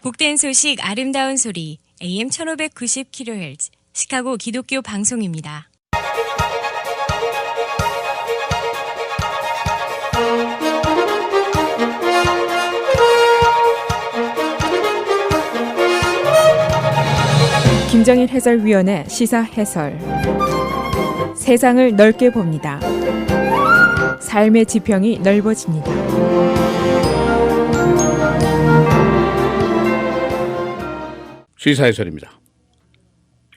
복된 소식 아름다운 소리 AM 1590kHz 시카고 기독교 방송입니다. 김정일 해설위원의 시사 해설. 세상을 넓게 봅니다. 삶의 지평이 넓어집니다. 시사 해설입니다.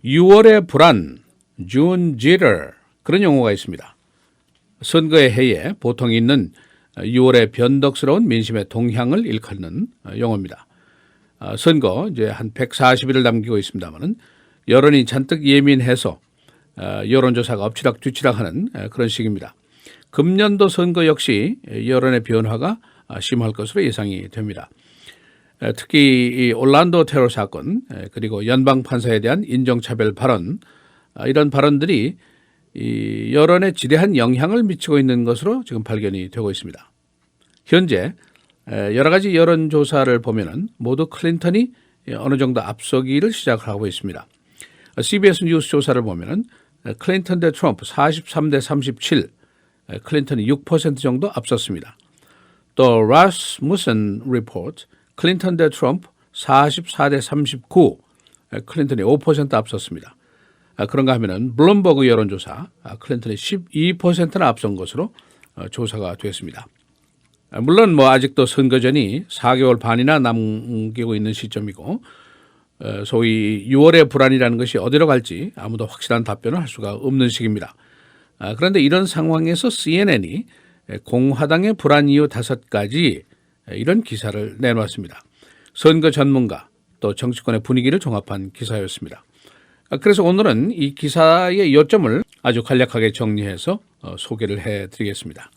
6월의 불안, June jitter, 그런 용어가 있습니다. 선거의 해에 보통 있는 6월의 변덕스러운 민심의 동향을 일컫는 용어입니다. 선거 이제 한 140일을 남기고 있습니다만은 여론이 잔뜩 예민해서 여론조사가 엎치락뒤치락하는 그런 시기입니다. 금년도 선거 역시 여론의 변화가 심할 것으로 예상이 됩니다. 특히 이 올란도 테러 사건 그리고 연방 판사에 대한 인종차별 발언, 이런 발언들이 이 여론에 지대한 영향을 미치고 있는 것으로 지금 발견이 되고 있습니다. 현재 여러 가지 여론조사를 보면은 모두 클린턴이 어느 정도 앞서기를 시작하고 있습니다. CBS 뉴스 조사를 보면은 클린턴 대 트럼프 43대 37, 클린턴이 6% 정도 앞섰습니다. 또 라스무슨 리포트, 클린턴 대 트럼프 44대 39, 클린턴이 5% 앞섰습니다. 그런가 하면은 블룸버그 여론조사, 클린턴이 12%나 앞선 것으로 조사가 됐습니다. 물론 아직도 선거전이 4개월 반이나 남기고 있는 시점이고, 소위 6월의 불안이라는 것이 어디로 갈지 아무도 확실한 답변을 할 수가 없는 시기입니다. 그런데 이런 상황에서 CNN이 공화당의 불안 이유 5가지 이런 기사를 내놓았습니다. 선거 전문가 또 정치권의 분위기를 종합한 기사였습니다. 그래서 오늘은 이 기사의 요점을 아주 간략하게 정리해서 소개를 해드리겠습니다.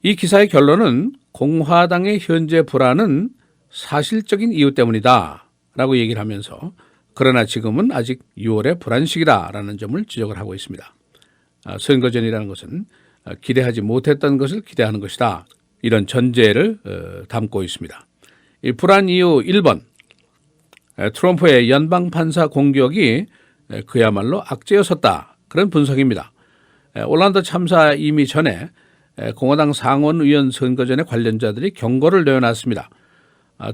이 기사의 결론은 공화당의 현재 불안은 사실적인 이유 때문이다 라고 얘기를 하면서, 그러나 지금은 아직 6월의 불안 시기다라는 점을 지적을 하고 있습니다. 선거전이라는 것은 기대하지 못했던 것을 기대하는 것이다, 이런 전제를 담고 있습니다. 이 불안 이유 1번, 트럼프의 연방판사 공격이 그야말로 악재였었다, 그런 분석입니다. 올란도 참사 이미 전에 공화당 상원의원 선거전에 관련자들이 경고를 내어놨습니다.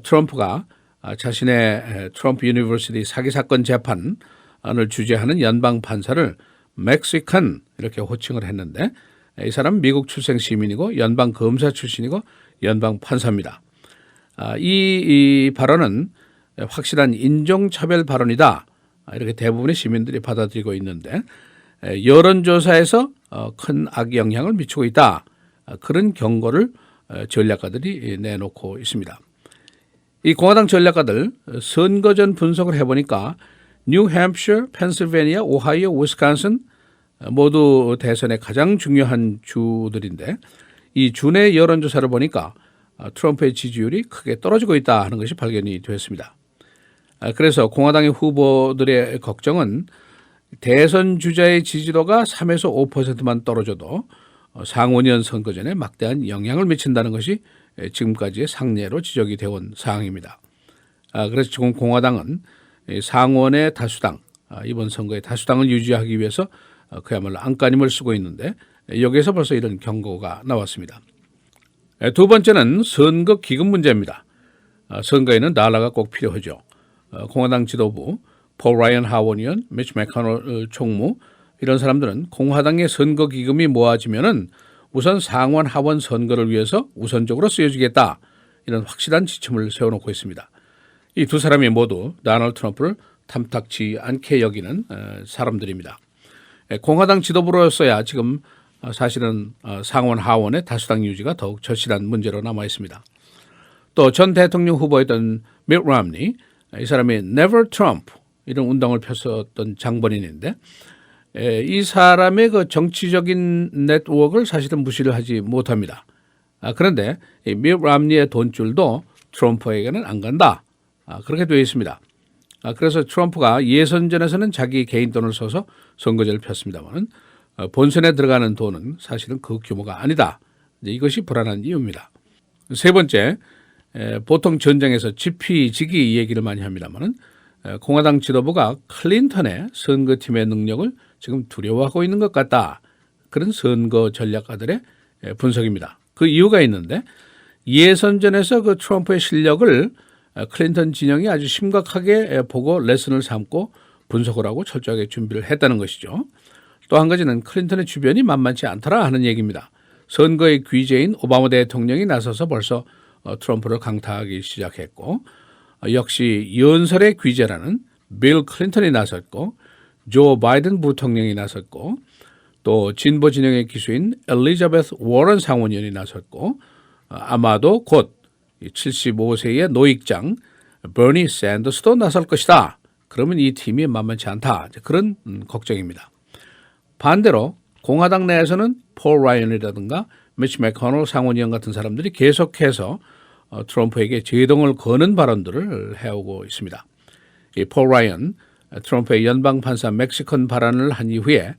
트럼프가 자신의 트럼프 유니버시티 사기 사건 재판을 주재하는 연방 판사를 멕시칸 이렇게 호칭을 했는데, 이 사람은 미국 출생 시민이고 연방 검사 출신이고 연방 판사입니다. 이 발언은 확실한 인종차별 발언이다, 이렇게 대부분의 시민들이 받아들이고 있는데, 여론조사에서 큰 악영향을 미치고 있다, 그런 경고를 전략가들이 내놓고 있습니다. 이 공화당 전략가들 선거전 분석을 해보니까 뉴햄프셔, 펜실베니아, 오하이오, 위스콘신 모두 대선의 가장 중요한 주들인데, 이 주내 여론조사를 보니까 트럼프의 지지율이 크게 떨어지고 있다 하는 것이 발견이 되었습니다. 그래서 공화당의 후보들의 걱정은 대선 주자의 지지도가 3에서 5%만 떨어져도 상원의원 선거전에 막대한 영향을 미친다는 것이 지금까지의 상례로 지적이 되어온 사항입니다. 그래서 지금 공화당은 상원의 다수당, 이번 선거의 다수당을 유지하기 위해서 그야말로 안간힘을 쓰고 있는데, 여기에서 벌써 이런 경고가 나왔습니다. 두 번째는 선거 기금 문제입니다. 선거에는 달러가 꼭 필요하죠. 공화당 지도부, 폴 라이언 하원의원, 미치 맥커널 총무, 이런 사람들은 공화당의 선거 기금이 모아지면은 우선 상원 하원 선거를 위해서 우선적으로 쓰여지겠다, 이런 확실한 지침을 세워놓고 있습니다. 이 두 사람이 모두 도널드 트럼프를 탐탁치 않게 여기는 사람들입니다. 공화당 지도부로서야 지금 사실은 상원 하원의 다수당 유지가 더욱 절실한 문제로 남아 있습니다. 또 전 대통령 후보였던 미트 롬니, 이 사람이 Never Trump 이런 운동을 폈었던 장본인인데, 이 사람의 그 정치적인 네트워크를 사실은 무시를 하지 못합니다. 그런데 이 미트 롬니의 돈줄도 트럼프에게는 안 간다, 그렇게 되어 있습니다. 그래서 트럼프가 예선전에서는 자기 개인 돈을 써서 선거제를 폈습니다만 본선에 들어가는 돈은 사실은 그 규모가 아니다, 이것이 불안한 이유입니다. 세 번째, 보통 전쟁에서 지피지기 얘기를 많이 합니다만은 공화당 지도부가 클린턴의 선거팀의 능력을 지금 두려워하고 있는 것 같다. 그런 선거 전략가들의 분석입니다. 그 이유가 있는데 예선전에서 그 트럼프의 실력을 클린턴 진영이 아주 심각하게 보고 레슨을 삼고 분석을 하고 철저하게 준비를 했다는 것이죠. 또 한 가지는 클린턴의 주변이 만만치 않더라 하는 얘기입니다. 선거의 귀재인 오바마 대통령이 나서서 벌써 트럼프를 강타하기 시작했고 역시 연설의 귀재라는 빌 클린턴이 나섰고 조 바이든 부통령이 나섰고 또 진보 진영의 기수인 엘리자베스 워런 상원의원이 나섰고 아마도 곧 75세의 노익장 버니 샌더스도 나설 것이다. 그러면 이 팀이 만만치 않다. 그런 걱정입니다. 반대로 공화당 내에서는 폴 라이언이라든가 미치 맥코넬 상원의원 같은 사람들이 계속해서 트럼프에게 제동을 거는 발언들을 해오고 있습니다. 이 폴 라이언, 트럼프의 연방판사 멕시컨 발언을 한 이후에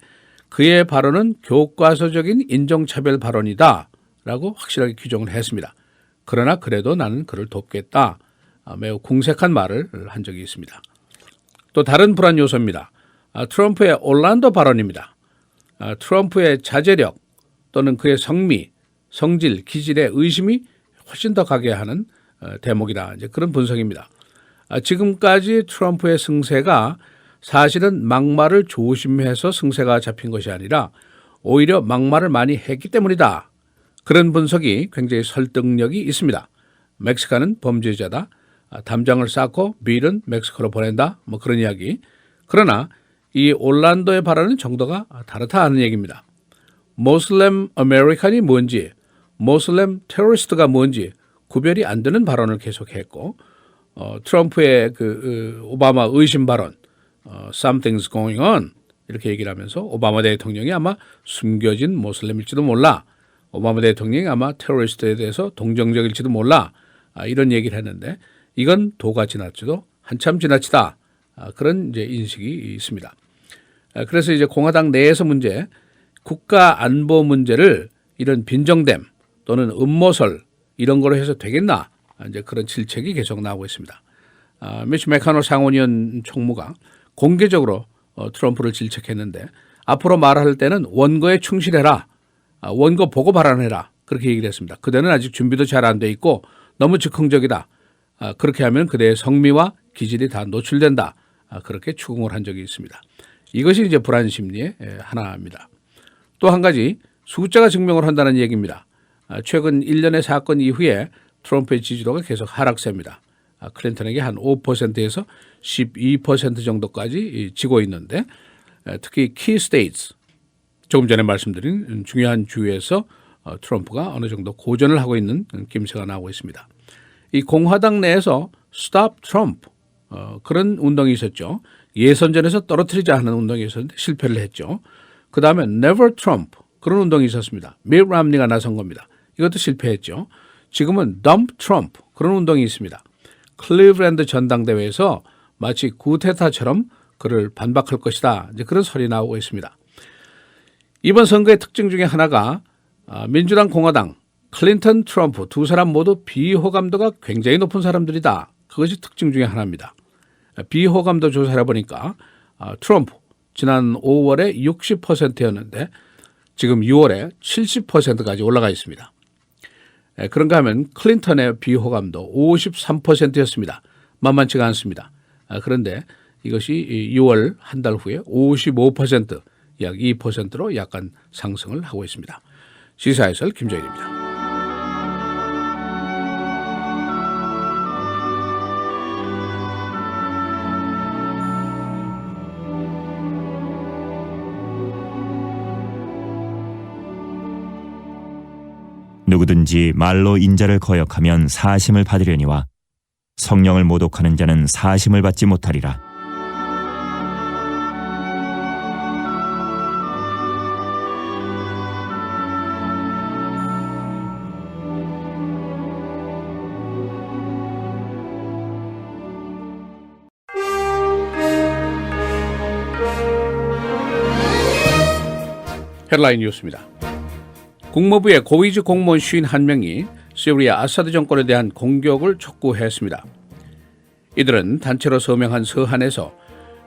그의 발언은 교과서적인 인종차별 발언이다 라고 확실하게 규정을 했습니다. 그러나 그래도 나는 그를 돕겠다. 매우 궁색한 말을 한 적이 있습니다. 또 다른 불안 요소입니다. 트럼프의 올란도 발언입니다. 트럼프의 자제력 또는 그의 성미, 성질, 기질에 의심이 훨씬 더 가게 하는 대목이다. 이제 그런 분석입니다. 지금까지 트럼프의 승세가 사실은 막말을 조심해서 승세가 잡힌 것이 아니라 오히려 막말을 많이 했기 때문이다. 그런 분석이 굉장히 설득력이 있습니다. 멕시카는 범죄자다. 담장을 쌓고 빌은 멕시코로 보낸다. 뭐 그런 이야기. 그러나 이 올란도의 발언은 정도가 다르다 하는 얘기입니다. 모슬렘 아메리칸이 뭔지, 모슬렘 테러리스트가 뭔지 구별이 안 되는 발언을 계속했고 트럼프의 오바마 의심 발언, something's going on 이렇게 얘기를 하면서 오바마 대통령이 아마 숨겨진 모슬렘일지도 몰라. 오바마 대통령이 아마 테러리스트에 대해서 동정적일지도 몰라. 이런 얘기를 했는데 이건 도가 지나치도 한참 지나치다. 그런 이제 인식이 있습니다. 그래서 이제 공화당 내에서 문제, 국가 안보 문제를 이런 빈정됨 또는 음모설 이런 거로 해서 되겠나? 이제 그런 질책이 계속 나오고 있습니다. 미치 맥코넬 상원의원 총무가 공개적으로 트럼프를 질책했는데 앞으로 말할 때는 원고에 충실해라. 원고 보고 발언해라. 그렇게 얘기를 했습니다. 그대는 아직 준비도 잘 안 돼 있고 너무 즉흥적이다. 그렇게 하면 그대의 성미와 기질이 다 노출된다. 그렇게 추궁을 한 적이 있습니다. 이것이 이제 불안 심리의 하나입니다. 또 한 가지 숫자가 증명을 한다는 얘기입니다. 최근 1년의 사건 이후에 트럼프의 지지도가 계속 하락세입니다. 클린턴에게 한 5%에서 12% 정도까지 지고 있는데 특히 키 스테이트 조금 전에 말씀드린 중요한 주에서 트럼프가 어느 정도 고전을 하고 있는 김새가 나오고 있습니다. 이 공화당 내에서 Stop Trump 그런 운동이 있었죠. 예선전에서 떨어뜨리자 하는 운동이 있었는데 실패를 했죠. 그다음에 Never Trump 그런 운동이 있었습니다. 밀 람니가 나선 겁니다. 이것도 실패했죠. 지금은 Dump Trump 그런 운동이 있습니다. 클리브랜드 전당대회에서 마치 구테타처럼 그를 반박할 것이다. 이제 그런 설이 나오고 있습니다. 이번 선거의 특징 중에 하나가 민주당, 공화당, 클린턴, 트럼프 두 사람 모두 비호감도가 굉장히 높은 사람들이다. 그것이 특징 중에 하나입니다. 비호감도 조사를 해보니까 트럼프 지난 5월에 60%였는데 지금 6월에 70%까지 올라가 있습니다. 그런가 하면 클린턴의 비호감도 53%였습니다. 만만치가 않습니다. 그런데 이것이 6월 한 달 후에 55%, 약 2%로 약간 상승을 하고 있습니다. 시사해설 김정일입니다. 누구든지 말로 인자를 거역하면 사심을 받으려니와 성령을 모독하는 자는 사심을 받지 못하리라. 헤드라인 뉴스입니다. 국무부의 고위직 공무원 51명이 시리아 아사드 정권에 대한 공격을 촉구했습니다. 이들은 단체로 서명한 서한에서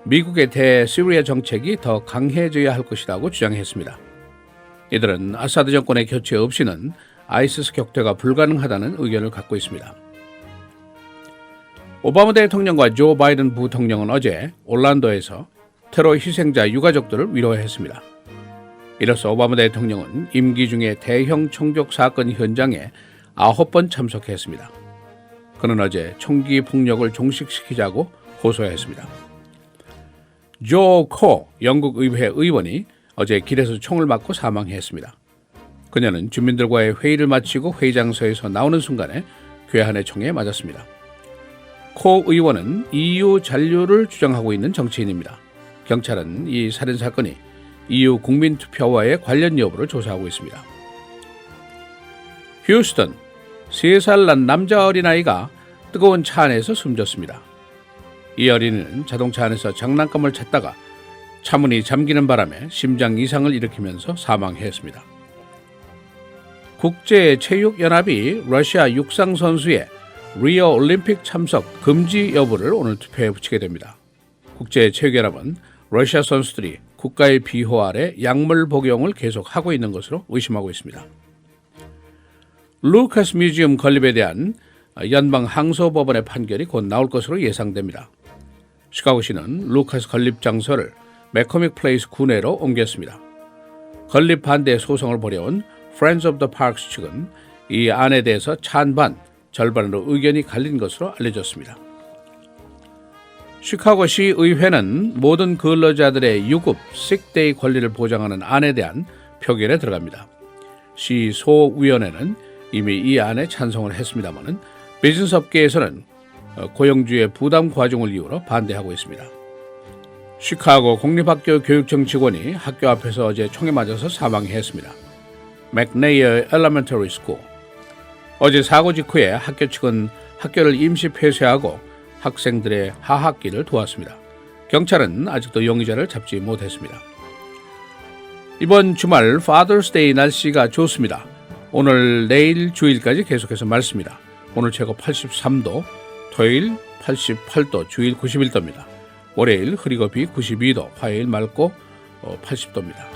미국의 대시리아 정책이 더 강해져야 할 것이라고 주장했습니다. 이들은 아사드 정권의 교체 없이는 아이시스 격퇴가 불가능하다는 의견을 갖고 있습니다. 오바마 대통령과 조 바이든 부통령은 어제 올란도에서 테러 희생자 유가족들을 위로했습니다. 이로써 오바마 대통령은 임기 중에 대형 총격 사건 현장에 9번 참석했습니다. 그는 어제 총기 폭력을 종식시키자고 호소했습니다. 조 코 영국 의회 의원이 어제 길에서 총을 맞고 사망했습니다. 그녀는 주민들과의 회의를 마치고 회의장소에서 나오는 순간에 괴한의 총에 맞았습니다. 코 의원은 EU 잔류를 주장하고 있는 정치인입니다. 경찰은 이 살인사건이 EU 국민투표와의 관련 여부를 조사하고 있습니다. 휴스턴, 3살 난 남자 어린아이가 뜨거운 차 안에서 숨졌습니다. 이 어린이는 자동차 안에서 장난감을 찾다가 차문이 잠기는 바람에 심장 이상을 일으키면서 사망했습니다. 국제체육연합이 러시아 육상 선수의 리오 올림픽 참석 금지 여부를 오늘 투표에 붙이게 됩니다. 국제체육연합은 러시아 선수들이 국가의 비호 아래 약물 복용을 계속하고 있는 것으로 의심하고 있습니다. 루카스 뮤지엄 건립에 대한 연방 항소법원의 판결이 곧 나올 것으로 예상됩니다. 시카고시는 루카스 건립 장소를 매커믹 플레이스 구내로 옮겼습니다. 건립 반대 소송을 벌여온 Friends of the Parks 측은 이 안에 대해서 찬반, 절반으로 의견이 갈린 것으로 알려졌습니다. 시카고시 의회는 모든 근로자들의 유급, 식데이 권리를 보장하는 안에 대한 표결에 들어갑니다. 시 소위원회는 이미 이 안에 찬성을 했습니다만 비즈니스 업계에서는 고용주의 부담 과중을 이유로 반대하고 있습니다. 시카고 공립학교 교육청 직원이 학교 앞에서 어제 총에 맞아서 사망했습니다. 맥네이어 엘리멘터리 스쿨. 어제 사고 직후에 학교 측은 학교를 임시 폐쇄하고 학생들의 하학기를 도왔습니다. 경찰은 아직도 용의자를 잡지 못했습니다. 이번 주말 Father's Day 날씨가 좋습니다. 오늘 내일 주일까지 계속해서 맑습니다. 오늘 최고 83도, 토요일 88도, 주일 91도입니다. 월요일 흐리고 비 92도, 화요일 맑고 80도입니다.